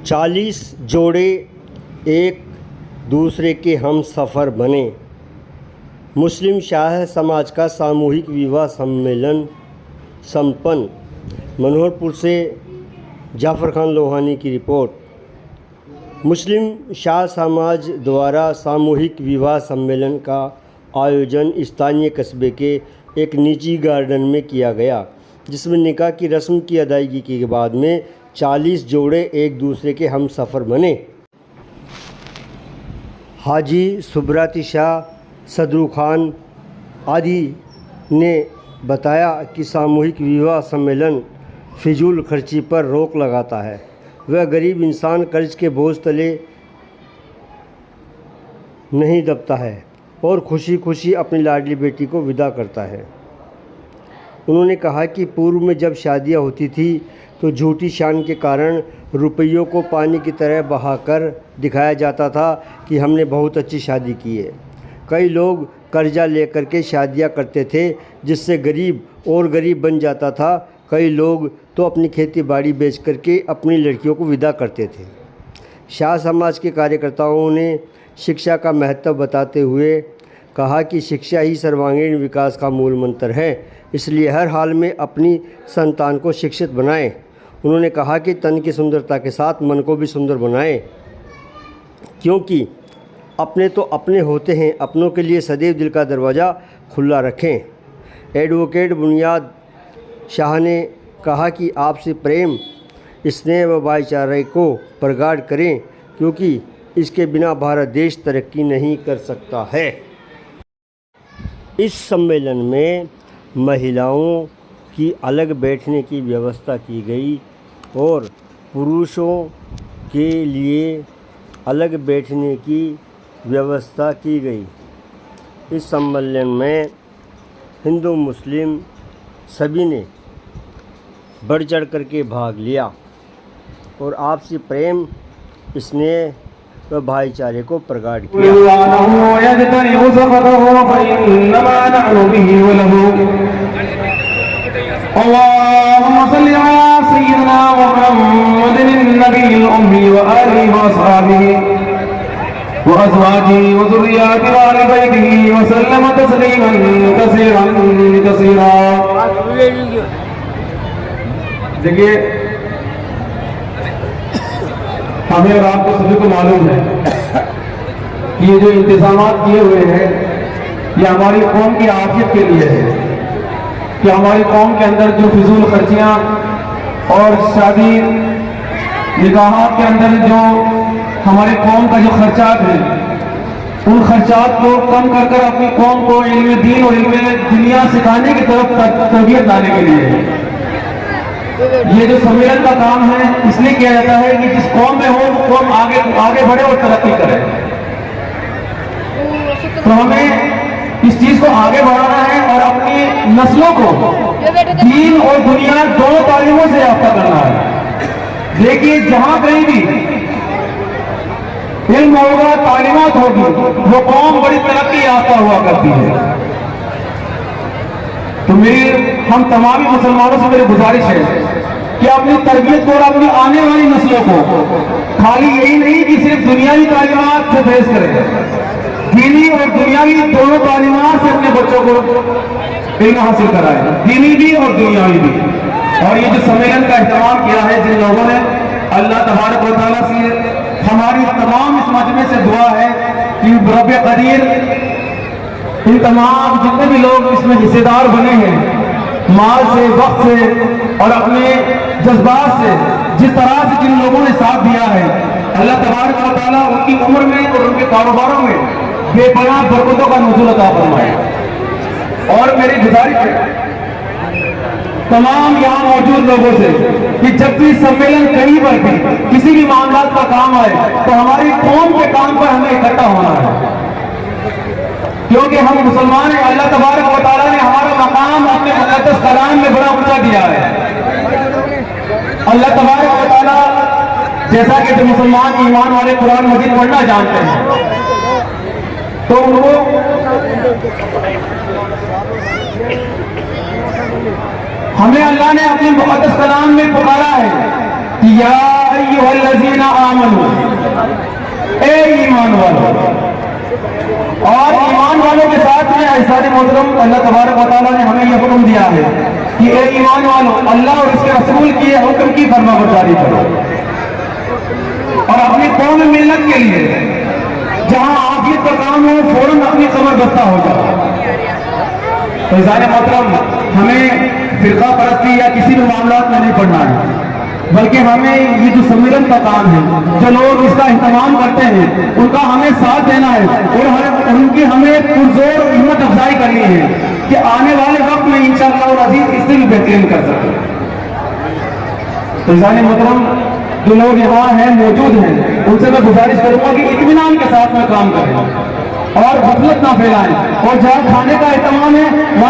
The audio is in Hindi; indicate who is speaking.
Speaker 1: 40 जोड़े एक दूसरे के हम सफ़र बने। मुस्लिम शाह समाज का सामूहिक विवाह सम्मेलन संपन्न। मनोहरपुर से जाफ़र खान लोहानी की रिपोर्ट। मुस्लिम शाह समाज द्वारा सामूहिक विवाह सम्मेलन का आयोजन स्थानीय कस्बे के एक निजी गार्डन में किया गया, जिसमें निकाह की रस्म की अदायगी के बाद में 40 जोड़े एक दूसरे के हम सफ़र बने। हाजी सुब्राती शाह, सदरू खान आदि ने बताया कि सामूहिक विवाह सम्मेलन फिजूल खर्ची पर रोक लगाता है। वह गरीब इंसान कर्ज के बोझ तले नहीं दबता है और खुशी खुशी अपनी लाडली बेटी को विदा करता है। उन्होंने कहा कि पूर्व में जब शादियां होती थी तो झूठी शान के कारण रुपयों को पानी की तरह बहाकर दिखाया जाता था कि हमने बहुत अच्छी शादी की है। कई लोग कर्जा लेकर के शादियां करते थे, जिससे गरीब और गरीब बन जाता था। कई लोग तो अपनी खेती बाड़ी बेच करके अपनी लड़कियों को विदा करते थे। शाह समाज के कार्यकर्ताओं ने शिक्षा का महत्व बताते हुए कहा कि शिक्षा ही सर्वांगीण विकास का मूल मंत्र है, इसलिए हर हाल में अपनी संतान को शिक्षित बनाएं। उन्होंने कहा कि तन की सुंदरता के साथ मन को भी सुंदर बनाएं, क्योंकि अपने तो अपने होते हैं। अपनों के लिए सदैव दिल का दरवाज़ा खुला रखें। एडवोकेट बुनियाद शाह ने कहा कि आपसी प्रेम, स्नेह व भाईचारे को प्रगाढ़ करें, क्योंकि इसके बिना भारत देश तरक्की नहीं कर सकता है। इस सम्मेलन में महिलाओं की अलग बैठने की व्यवस्था की गई और पुरुषों के लिए अलग बैठने की व्यवस्था की गई। इस सम्मेलन में हिंदू मुस्लिम सभी ने बढ़ चढ़ करके भाग लिया और आपसी प्रेम, स्नेह व भाईचारे को प्रगाढ़ किया।
Speaker 2: देखिए, हमें और आपको सभी को मालूम है कि ये जो इंतजामात किए हुए हैं ये हमारी कौम की आफियत के लिए है, कि हमारी कौम के अंदर जो फिजूल खर्चियाँ और शादी निकाहात के अंदर जो हमारे कौम का जो खर्चात है, उन खर्चात को कम कर कर अपनी कौम को इल्म दीन और इल्म दुनिया सिखाने की तरफ तरबियत लाने के लिए है। ये जो सम्मेलन का काम है इसलिए किया जाता है कि जिस कौम में हो वो कौम आगे बढ़े और तरक्की करे। तो हमें इस चीज को आगे बढ़ाना है और अपनी नस्लों को दीन और दुनिया दोनों तालीमों से याफ्ता करना है। देखिए, जहां कहीं भी इल्म होगा, तालीमात होगी, वो कौम बड़ी तरक्की याफ्ता हुआ करती है। तो हम तमाम मुसलमानों से मेरी गुजारिश है कि अपनी तरबियत को और अपनी आने वाली नस्लों को खाली यही नहीं कि सिर्फ दुनियावी तालीमात से फेस करें, दीनी और दुनियावी दोनों तालीमात से अपने बच्चों को इल्म हासिल कराएं, दीनी भी और दुनियावी भी। और ये जो सम्मेलन का एहतमाम किया है जिन लोगों ने, अल्लाह तबारक व तआला से हमारी तमाम इस मजमे से दुआ है कि रब कदीर इन तमाम जितने भी लोग इसमें हिस्सेदार बने हैं, माल से, वक्त से और अपने जज्बात से, जिस तरह से जिन लोगों ने साथ दिया है, अल्लाह तबारक व तआला उनकी उम्र में और उनके कारोबारों में बेपनाह बरकतों का नुज़ूल अता फरमाए। और मेरी गुजारिश है तमाम यहाँ मौजूद लोगों से कि जब भी सम्मेलन कहीं पर भी किसी भी मामला का काम आए तो हमारी कौम के काम पर हमें इकट्ठा होना है, क्योंकि हम मुसलमान हैं। अल्लाह तबारक व तआला ने हमारा मकाम अपने मुक़द्दस कलाम में बड़ा ऊंचा दिया है। अल्लाह तबारक व तआला, जैसा कि जो मुसलमान ईमान वाले कुरान मजीद पढ़ना जानते हैं, तो उनको हमें अल्लाह ने अपने मुक़द्दस कलाम में पुकारा है कि या अय्युहल्लज़ीना आमनू, ए ईमान वालों। और ईमान वालों के साथ में ऐसा मोहतरम अल्लाह तबारक व तआला ने हमें यह हुक्म दिया है कि ए ईमान वालों, अल्लाह और उसके रसूल की हुक्म की फरमाबरदारी करो और अपनी कौम मिल्लत के लिए जहां आफियत का काम हो फौरन अपनी कमर बस्ता हो जाए। तो इज़ाने मोहतरम, हमें फिरका परस्ती या किसी भी मामलात में नहीं पड़ना है, बल्कि हमें ये जो सम्मेलन का काम है, जो लोग इसका इंतजाम करते हैं, उनका हमें साथ देना है और उनकी हमें पुरजोर हिम्मत अफजाई करनी है कि आने वाले वक्त में इंशाअल्लाह अज़ीज़ इससे भी बेहतरीन कर सकें। तो इज़ाने मोहतरम, जो लोग यहाँ हैं, मौजूद हैं, उनसे मैं गुजारिश करूंगा कि इत्मीनान के साथ में काम करें और गफलत ना फैलाएं और जहाँ खाने का एहतमाम है वहाँ